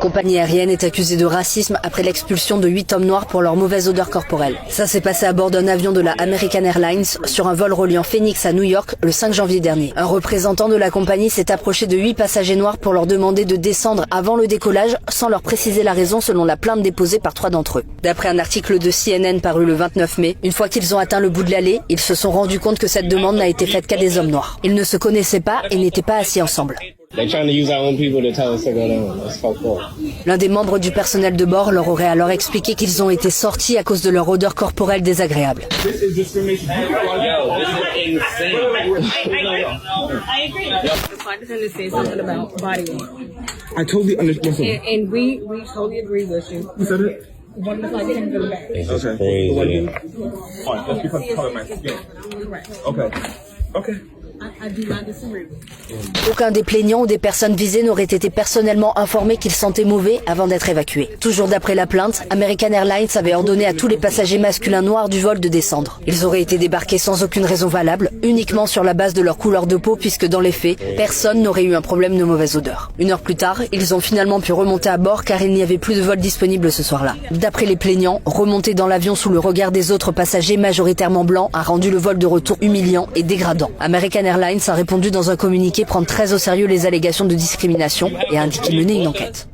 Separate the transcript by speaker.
Speaker 1: La compagnie aérienne est accusée de racisme après l'expulsion de 8 hommes noirs pour leur mauvaise odeur corporelle. Ça s'est passé à bord d'un avion de la American Airlines sur un vol reliant Phoenix à New York le 5 janvier dernier. Un représentant de la compagnie s'est approché de 8 passagers noirs pour leur demander de descendre avant le décollage sans leur préciser la raison selon la plainte déposée par 3 d'entre eux. D'après un article de CNN paru le 29 mai, une fois qu'ils ont atteint le bout de l'allée, ils se sont rendus compte que cette demande n'a été faite qu'à des hommes noirs. Ils ne se connaissaient pas et n'étaient pas assis ensemble. L'un des membres du personnel de bord leur aurait alors expliqué qu'ils ont été sortis à cause de leur odeur corporelle désagréable. Aucun des plaignants ou des personnes visées n'aurait été personnellement informé qu'ils sentaient mauvais avant d'être évacués. Toujours d'après la plainte, American Airlines avait ordonné à tous les passagers masculins noirs du vol de descendre. Ils auraient été débarqués sans aucune raison valable, uniquement sur la base de leur couleur de peau puisque dans les faits, personne n'aurait eu un problème de mauvaise odeur. 1 heure plus tard, ils ont finalement pu remonter à bord car il n'y avait plus de vol disponible ce soir-là. D'après les plaignants, remonter dans l'avion sous le regard des autres passagers majoritairement blancs a rendu le vol de retour humiliant et dégradant. American Airlines a répondu dans un communiqué prendre très au sérieux les allégations de discrimination et a indiqué mener une enquête.